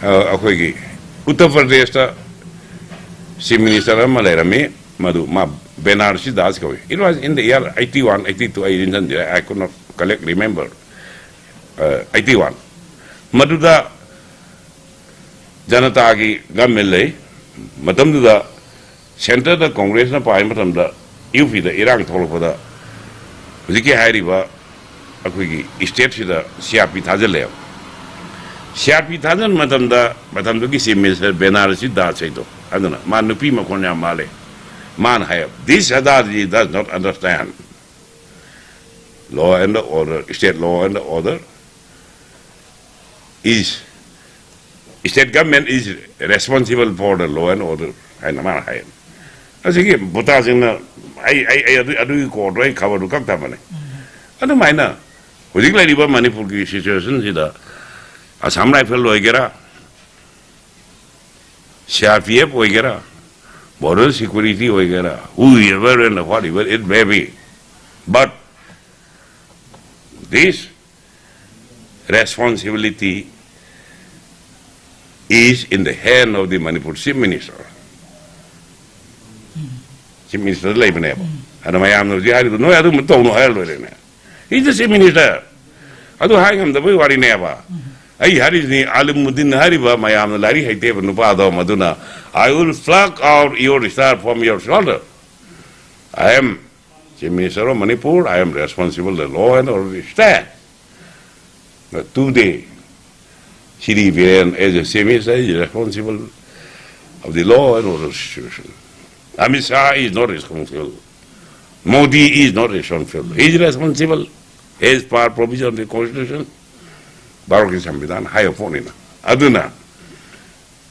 Uttar Pradesh Chief Minister Malayarami Madhu Ma Benarsi Das Kawi. It was in the year 81, 82, I could not remember. 81. Madhuda Janatagi Gamele, Matamduda Center the Congress na Pai Matamda, UP the Iran Tolpoda, Ziki Hariba, Akwigi, State the Siapi Tazalev. Siapi Tazan Matamduki Simis Benarsi Das Edo. I don't know, Manupi Makonya Male. Man have this Adadi does not understand law and order, state law and order is state government is responsible for the law and order and man have. As again, Butas in I do court right cover to come to I don't mind now. With the Manipur situation, a Sam rifle Loigera, Sharpiep Oigera. Border security, whoever and whatever it may be. But this responsibility is in the hand of the Manipur Chief Minister. Chief Minister of Labor. And I am no other. He's the Chief Minister. I don't hang him the way what he never. I had his name Alimuddin Hariba, my am the Larry Hatev Nupado Maduna. I will pluck out your star from your shoulder. I am Chief Minister of Manipur, I am responsible for the law and order state. But today, Shri Viren as a Chief Minister is responsible of the law and order situation. Amit Shah is not responsible. Modi is not responsible. He is responsible as per provision of the Constitution. Baroque Sambidan, higher phone. Aduna.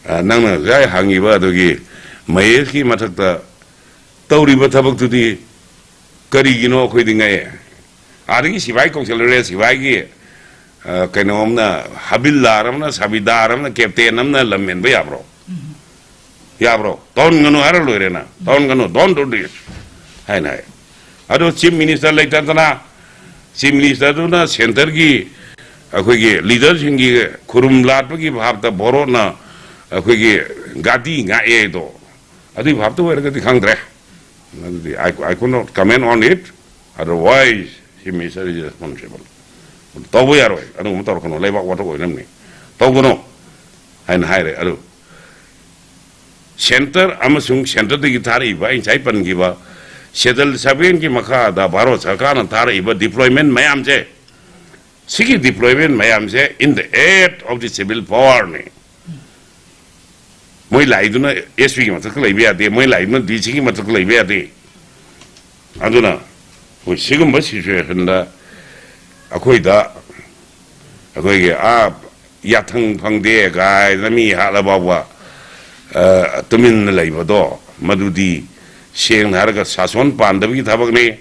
Nana Zai Hangiba Dogi, Mayeki Matata, Tauri Batabak to the Karigino Quidinga. Adi Sivai Consulate, Sivagi, Kanomna, Habilaramna, Sabidaram, Captainamna, Lamen, Yabro. Yabro, don't go no Aralurena, don't do this. I know. I don't Chief Minister like Tantana, Chief Minister Duna, Centergi, a quick leaders in Kurum Latpaki, have the Borona, a quick Gati, Gaedo. I think have to wear the country. I could not comment on it, otherwise, Chief Minister is responsible. Toboyaro, I don't talk on labor water with me. Togono, and hire, I do. Center, Amasung, Center the guitar, by Saipan Giva. Settle Sabian Kimaka, the Baro Sakan, Tariba deployment, Mayamse. Siki deployment, Mayamse, in the aid of the civil power. Moy Laiduna, SV Matakalavia, the Moy Laiduna, the Siki Matakalavia. Aduna, with Sigum situation, Akoida, Akoya, Yatang Pangde, guy, Nami Halabawa, Tumin Labado, Madudi. Sheng Haraga Sason Pandaviki Tabagni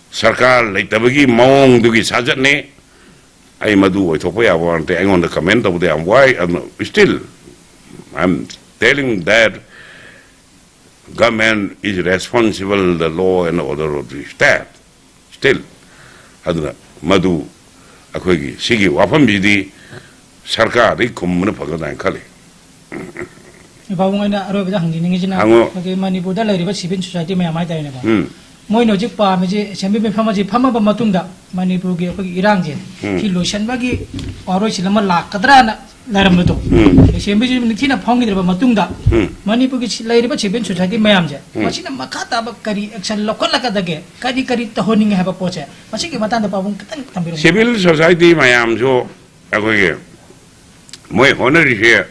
Sarkar like Tabagi Mong Dugi Sajatne. I Madu, I want to on the comment of them. Why? Still, I'm telling that government is responsible the law and order of the state. Still, Madu, Akogi, Sigi, Wapambidi, Sarkar, the Kumuna Pagadan Kali. Bawangana Arabia Hanging, okay, Manipur, the civil society may might have. Moinoji Pamaji, Shambi Pamaji, Pama Matunda, Manipur, Irangi, Hilushan Bagi, Orochilama, Kadrana, Laramuto. Shambi Nitina Pongi Matunda, Manipur, Lady Civil Society Mayamja, Machina Makata Bakari, Exxon Lokalaka, Kadi Kari, the honing have a poche, Machiki Matanda Pavung. Civil Society Mayamjo, Agoye. My honor is here.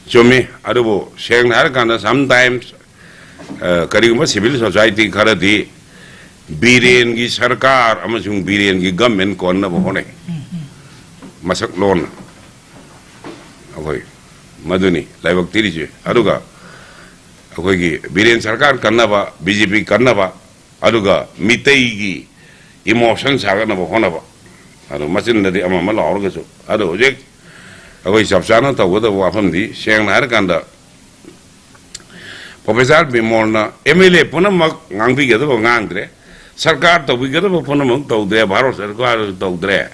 So me, Adobo, Shang Harakanda sometimes Karima civil society Karadi, Birin gi Sarkar, Amazung Birin gi government corner Hone Masak loan. Okay, Maduni, Livak Tiriji, Aduga, Okay, Birin Sarkar Kanava, BJP Kanava, Aduga, Miteigi, emotions Haganava Honava, Adu Masin the Amamala Orgaso, Adu Ojek. Away Sapsana, with the Wafandi, Shang Harakanda. Professor Bimorna, Emile Punamak, Nangbi Gado Nangre, Sarkar to we get up Punamuk to their Baros, Sarkar to Dre.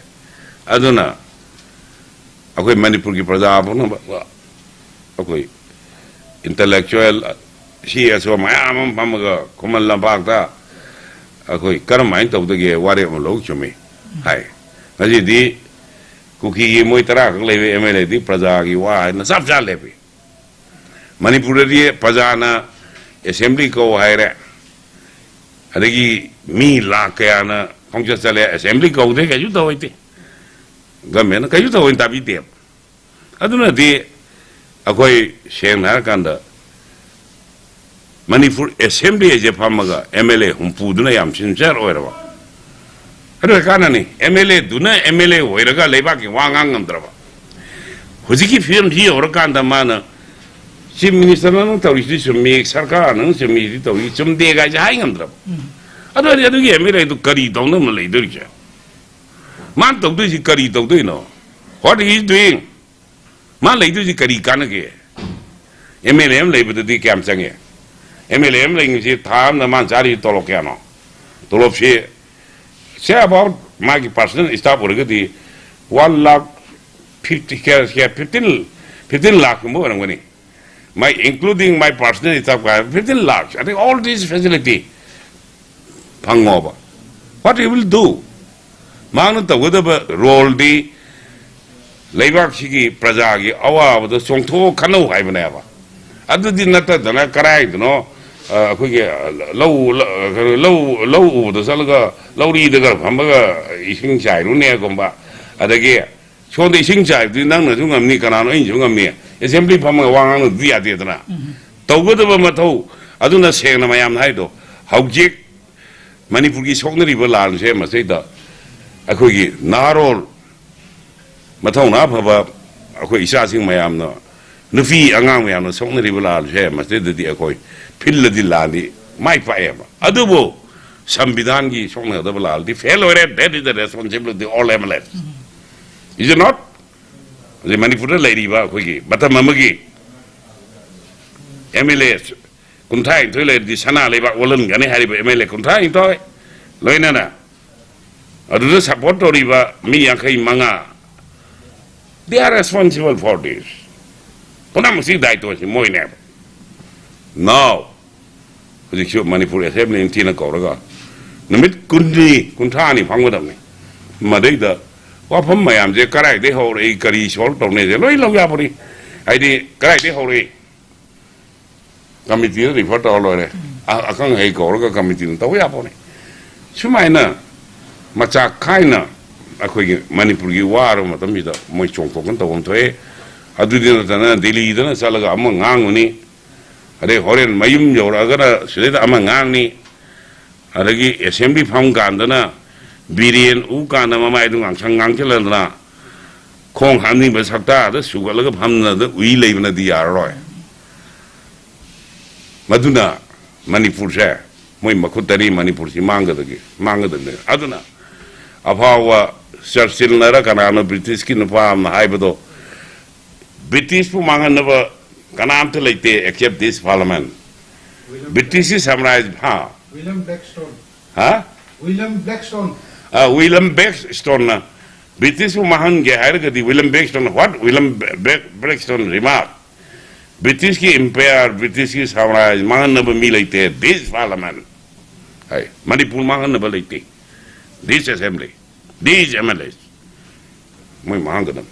Aduna, Away Manipuri Prada, okay, intellectual, she as well, my Amam Pamaga, Kumala Bagda, okay, Karamine of the gay warrior Lochumi. Hi, Najidi. Kuki Moitara, Levy Emily, Prazagi, why, and Sabja Levy. Manipuri, Pazana, Assembly Co. Hire. Adegi, me, Lakana, Conchasale, Assembly Co. They get you to it. Government, can you to in Tabiti? I do not de Akoi Shem Harakanda. Manipur Assembly is a Pamaga, MLA, Humpudunayam, Sincere or Kanani, MLA, Duna, MLA, Weraga, Lebaki, Wangam Drava. Huziki film here or Kanda Mana. Chief Minister to make Sarkar, to meet it, to some day guys hanging Drava. I don't know, MLA to curry down the Malay Durja. Man to do the curry to do, you know. What he is doing? Man lay do the curry canage. MLM labor the camp sang. MLM laying time the Mansari Tolocano. Tolopshe. Say about my person, stop or get the 15 lakh more than winning. My including my personal is 15 lakhs. I think all this facility hung over. What he will do? Manata whatever roll the Labak Shiki Prajagi, our the Songto Kano, I never. Other than that, the Karai, you know, ꯑꯩꯈꯣꯏꯒꯤ ꯂꯧ ꯎꯕꯗ ꯆꯠꯂꯒ ꯂꯧꯔꯤꯗꯒ ꯐꯝꯃꯒ ꯏꯁꯤꯡ ꯆꯥꯏꯔꯨꯅꯦꯒꯨꯝꯕ ꯑꯗꯒꯤ ꯁꯣꯝꯗ ꯏꯁꯤꯡ ꯆꯥꯏꯕꯗꯨꯗꯤ ꯅꯪꯅꯁꯨ ꯉꯝꯅꯤ ꯀꯅꯥꯅꯣ ꯑꯩꯅꯁꯨ ꯉꯝꯅꯤ ꯑꯦꯁꯦꯝꯕ꯭ꯂꯤ ꯐꯝꯃꯒ ꯋꯥ ꯉꯥꯡꯅꯕꯗꯤ ꯌꯥꯗꯦꯗꯅ ꯇꯧꯒꯗꯕ ꯃꯊꯧ ꯑꯗꯨꯅ ꯁꯦꯡꯅ ꯃꯌꯥꯝꯅ ꯍꯥꯏꯗꯣ ꯍꯧꯖꯤꯛ ꯃꯅꯤꯄꯨꯔꯒꯤ ꯁꯣꯛꯅꯔꯤꯕ ꯂꯥꯟꯁꯦ ꯃꯁꯤꯗ ꯑꯩꯈꯣꯏꯒꯤ ꯅꯍꯥꯔꯣꯜ ꯃꯊꯧꯅꯥ ꯐꯕ ꯑꯩꯈꯣꯏ ꯏꯆꯥꯁꯤꯡ ꯃꯌꯥꯝꯅ ꯅꯨꯄꯤ ꯑꯉꯥꯡ ꯃꯌꯥꯝꯅ ꯁꯣꯛꯅꯔꯤꯕ ꯂꯥꯟꯁꯦ ꯃꯁꯤꯗꯗꯤ ꯑꯩꯈꯣꯏ ꯐꯤꯜꯂꯗꯤ ꯂꯥꯟꯗꯤ ꯃꯥꯏ ꯄꯥꯛꯑꯦꯕ ꯑꯗꯨꯕꯨ ꯁꯪꯕꯤꯙꯥꯟꯒꯤ ꯁꯣꯛꯅꯒꯗꯕ ꯂꯥꯟꯗꯤ ꯐꯦꯜ ꯑꯣꯏꯔꯦ that is the responsibility all MLA is it not the manipur leiriba akhoi matam amagi MLA kunthai thoi di sana leba wolen gani hariba MLA kunthai toy loinana adu support toriba mi yankai manga they are responsible for this punam si daito si moine now the manipur assembly in tina koraga numit kunthani phangwadam ni madai da wafam mayam je karai de hore kari sol tone je loi lo ya puri ai di karai de hore committee report all ore akang hei ko ga committee to ya pone sumaina macha khaina akhoi manipur gi war matam mi da moi chong ko kan to on thoe adu din da delhi da salaga am ngang ni ade horen mayum jora ga sida am ngang ni adagi assembly pham gandana Birian Ukana Mamai Changang Chilana Kong Hamni Basakta, the Sugar of Hamna, the we live in the Arroy Maduna Manipur share, Moy Makutari Manipur, Manga the Aduna of our Sir Silnara Kanana British Kin Farm Hibado British Pumanga never Kanam to like they accept this parliament. British is summarized, huh? William Blackstone. Huh? William Blackstone. William Blackstone, British Mahan Gehirgadi, William Blackstone, what William Blackstone remark? British Empire, British Samurai, Mahan never militate, this parliament. Hey, Manipur Mahan never like this assembly, these MLAs. My Mahangadam.